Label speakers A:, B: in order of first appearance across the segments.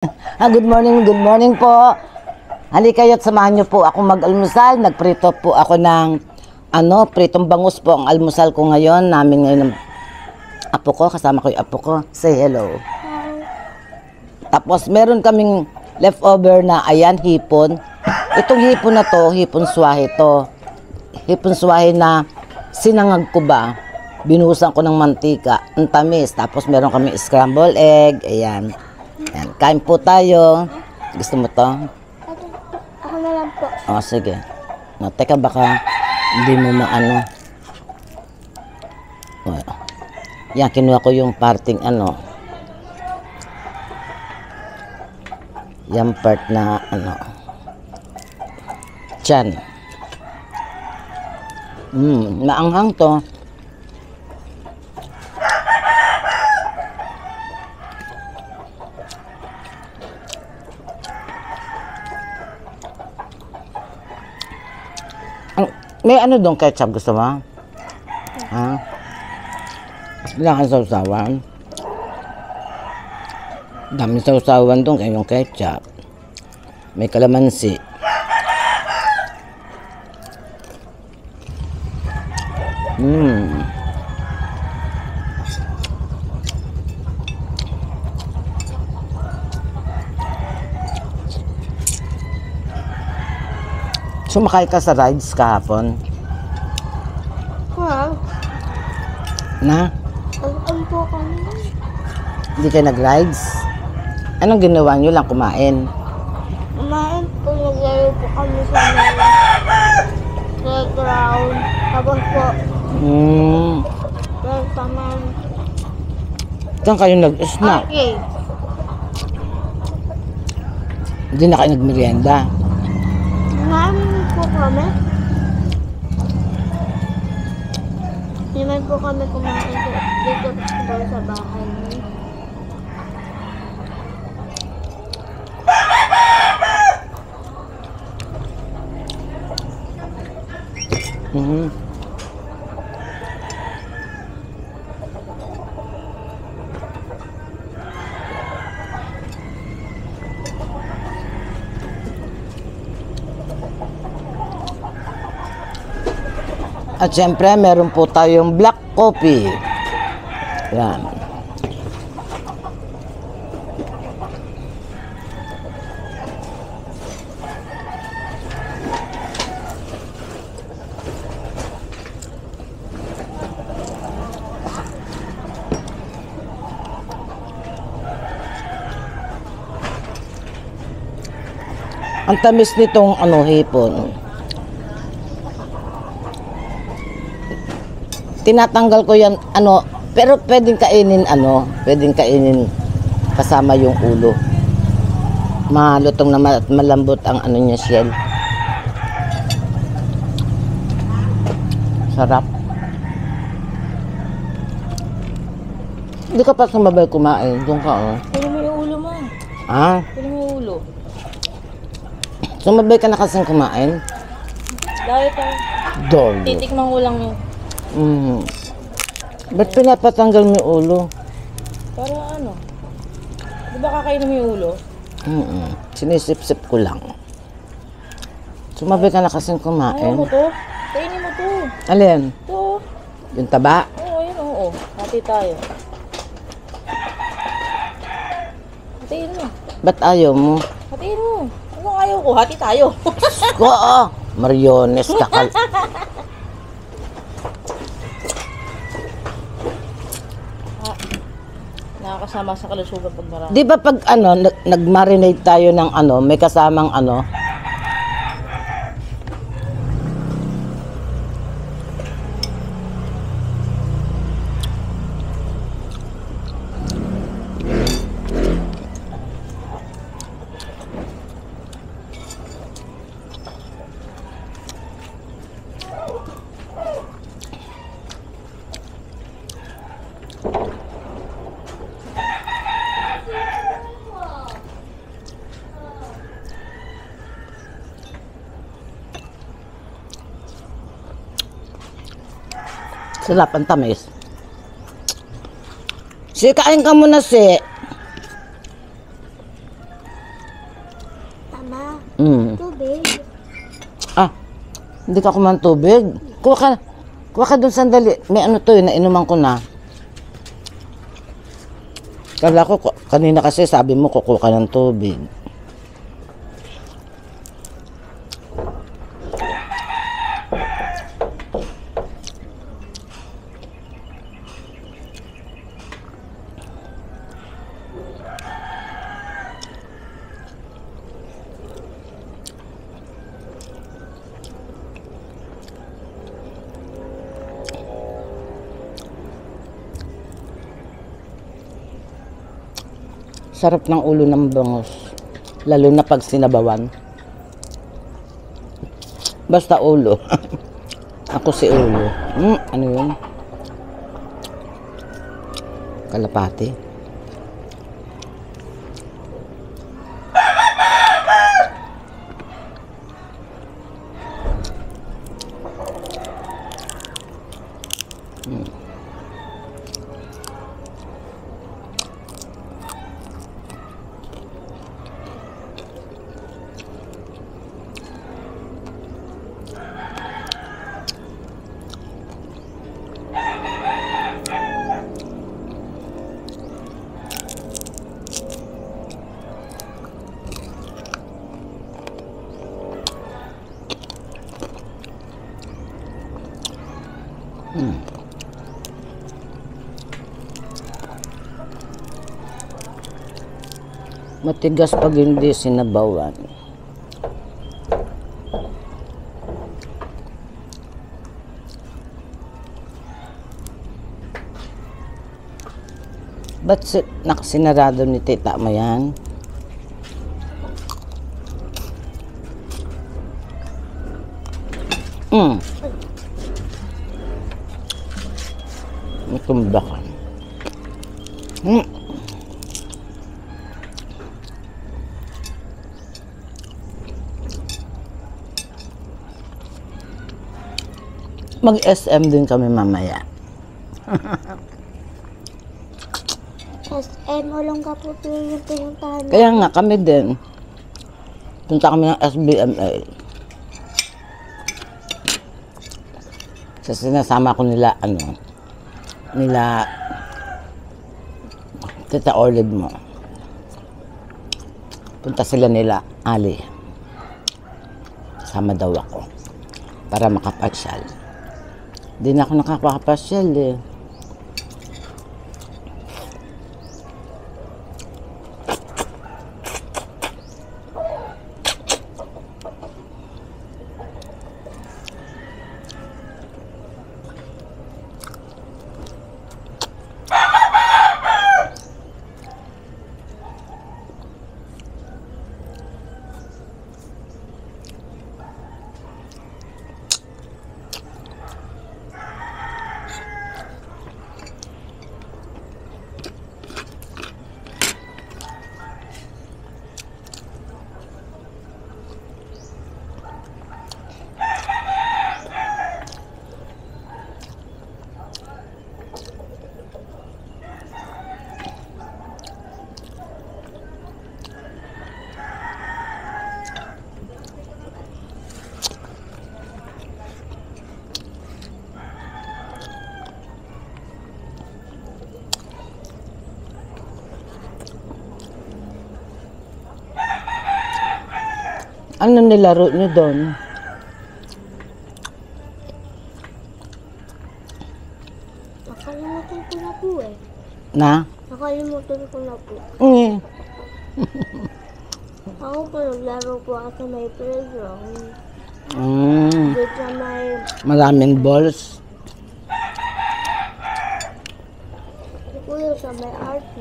A: Good morning po. Halika kayo't samahan niyo po ako mag-almusal. Nagprito po ako ng pritong bangus po ang almusal ko ngayon. Namin ngayon ng apo ko, kasama ko yung apo ko. Say hello.
B: Hi.
A: Tapos meron kaming leftover na ayan, hipon. Itong hipon na to, hipon swahe to. Hipon swahe na sinangag ko ba? Binuhusan ko ng mantika. Ang tamis. Tapos meron kami scrambled egg. Ayan. Ayan. Kain po tayo. Gusto mo to?
B: Ako na lang po.
A: O, sige. No, teka, baka hindi mo maano. O, yan, kinuha ko yung parting yung part na tiyan. Maanghang to. May dong ketchup gusto mo? Ha? Wala kang sausawan? Daming sausawan dong kayong ketchup. May kalamansi. Sumakay ka sa rides kahapon?
B: Wow.
A: Na?
B: Ang po kami.
A: Hindi kayo nag-rides? Anong ginawa nyo lang kumain?
B: Kumain po, naglaro po kami sa playground. Tapos po, welcome.
A: Saan kayo nag-snack?
B: Okay.
A: Hindi na kayo nagmerienda?
B: Kumain po kami. Hindi man po kami kumain dito daw sa bahay.
A: At syempre, meron po tayong black coffee. Yan. Ang tamis nitong hipon. Tinatanggal ko yan, pero pwedeng kainin, kasama yung ulo. Malutong naman at malambot ang niya, shell. Sarap. Hindi ka pa sumabay kumain. Doon ka,
B: Pwede mo yung ulo mo.
A: Ha?
B: Pwede mo yung ulo.
A: Sumabay ka na kasing kumain?
B: Dahil tayo.
A: Dolo.
B: Titikman ko lang yun.
A: Ba't pinapatanggal mo yung ulo?
B: Para ano? Di ba kakainin mo yung ulo?
A: Sinisip-sip ko lang. Sumabay ka na kasing
B: Ayaw
A: kumain.
B: mo to? Kainin mo to.
A: Alin?
B: To.
A: Yung taba?
B: Oo, yun oo. Hati tayo. Hatiin mo.
A: Ba't ayaw mo?
B: Hatiin mo. Anong ayaw ko? Hati tayo.
A: Oo! Mariones kakal...
B: Nakakasama sa kalusugan pag marami.
A: Di ba pag nag-marinate tayo ng may kasamang Sarap ang tamis. Si, kain ka muna, si.
B: Mama,
A: Mm.
B: tubig.
A: Ah, hindi ka kumain ng tubig. Kuha ka dun sandali. May ano to, nainuman ko na. Kala ko, kanina kasi sabi mo kukuha ka ng tubig. Sarap ng ulo ng bangus. Lalo na pag sinabawan. Basta ulo. Ako si ulo. Ano yun? Kalapati. Matigas pag hindi sinabawan. Ba't nakasinarado ni tita mo yan? May tumbakan. Mag-SM din kami mamaya.
B: SM, walang ka po yung pinuntahan.
A: Kaya nga kami din. Punta kami ng SBMA. Sa sinasama ko nila, nila Tita Olive mo. Punta sila nila, Ali. Sama daw ako. Para makapasyal. Di na ako nakakapasyal eh. Ano nilaro niyo doon?
B: Nakalimutan ko na po eh.
A: Na?
B: Nakalimutan ko na po. Ako po naglaro po ako sa may playground. Dito sa may...
A: Maraming balls.
B: po yung sa may RP.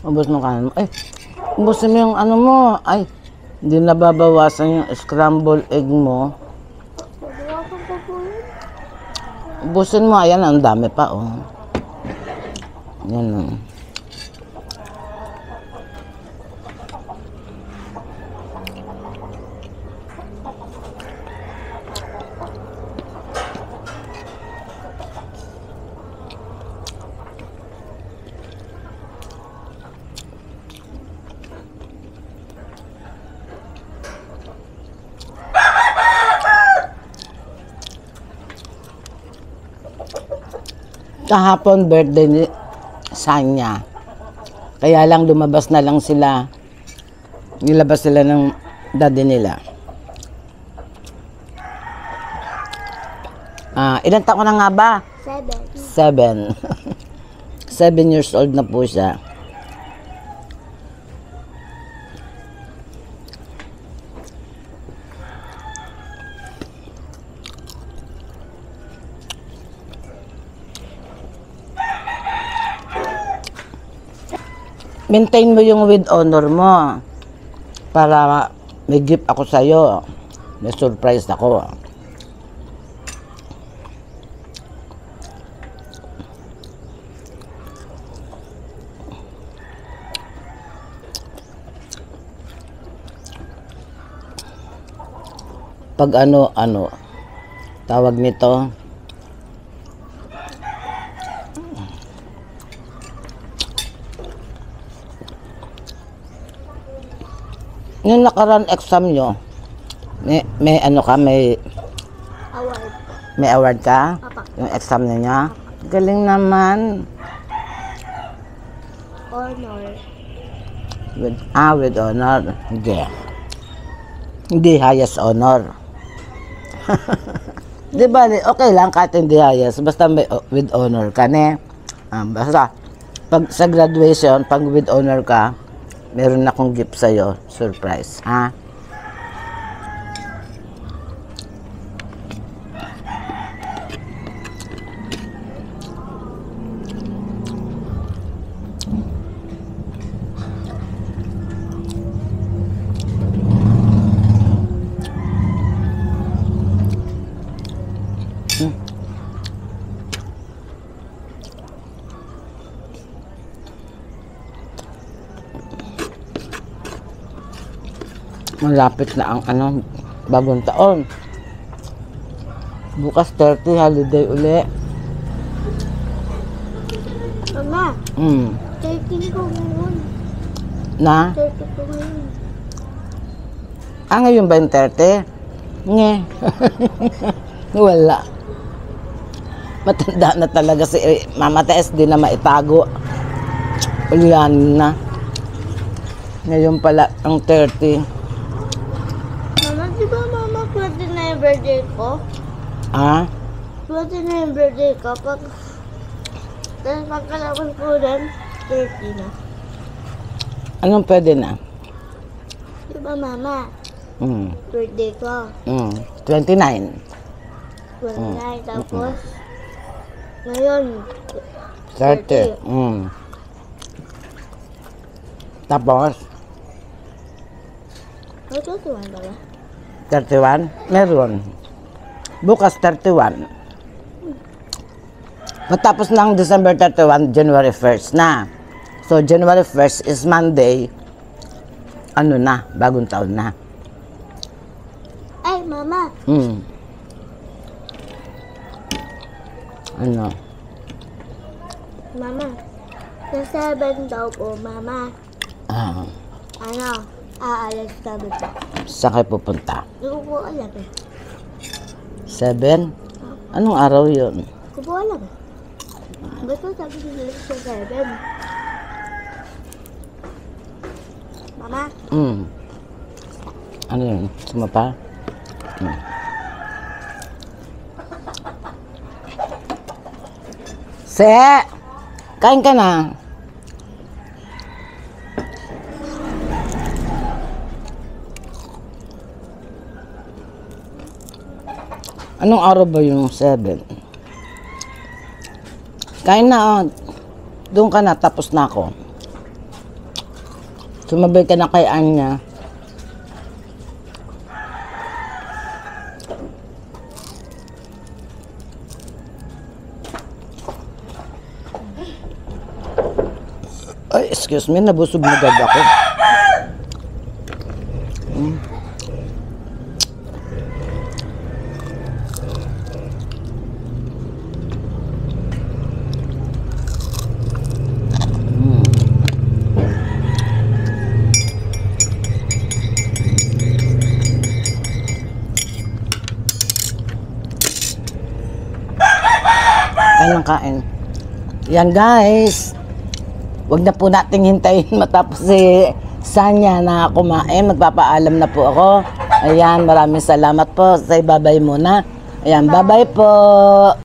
A: Ubus mo kanan mo. Ay, ubusin mo yung ano mo. Ay, hindi nababawasan yung scrambled egg mo.
B: Nabawasan ko po yun.
A: Ubusin mo. Ayan, ang dami pa, oh. Yan, oh. Kahapon birthday ni Sanya. Kaya lang lumabas na lang sila. Nilabas sila ng daddy nila. Ilan taon na nga ba? 7. 7 years old na po siya. Maintain mo yung with honor mo para may gift ako sa'yo. May surprise ako. Pag ano, tawag nito, yung nakaraan exam nyo, may ano ka, may
B: Award.
A: award ka?
B: Apa.
A: Yung exam niya? Galing naman.
B: Honor.
A: With honor. Hindi. Hindi highest honor. Di ba, okay lang kahit hindi highest, basta may with honor ka, ne? Basta, pag sa graduation, pag with honor ka, meron akong gift sa'yo, surprise, ha? Malapit na ang bagong taon. Bukas 30, holiday uli.
B: Mama, 30 ko ngayon.
A: Na?
B: 30 ko ngayon.
A: Ngayon ba yung 30? Nge. Wala. Matanda na talaga si Mama Tess, di na maitago. Ulianin na. Ngayon pala ang 30.
B: Mama, di ba mama, 20 na yung birthday ko? 20 na yung birthday ko. Tapos pagkalabas ko rin, 30 na.
A: Anong pwede na?
B: Di ba mama? Birthday ko.
A: 29.
B: 29. Tapos, ngayon,
A: 30. Tapos,
B: may 21 ba ba?
A: 31? Meron. Bukas 31. Matapos ng December 31, January 1st na. So, January 1st is Monday. Ano na? Bagong taon na.
B: Ay, mama.
A: Ano?
B: Mama, sa 7 daw po, mama. Aalis kami po.
A: Saan kayo pupunta?
B: Hindi ko po alam eh.
A: 7? Anong araw yun?
B: Hindi ko po alam eh. Basta sabi nila sa 7. Mama,
A: Ano yun? Sumapa? Se! Kain ka na. Anong araw ba yung 7? Kain na, doon ka na, tapos na ako. Sumabay ka na kay Anya. Ay, excuse me, nabusog na agad ako. Kain ng kain. Yan guys. Huwag na po nating hintayin matapos si Sanya na kumain. Magpapaalam na po ako. Ayan, maraming salamat po. Say bye-bye muna. Ayan, bye-bye po.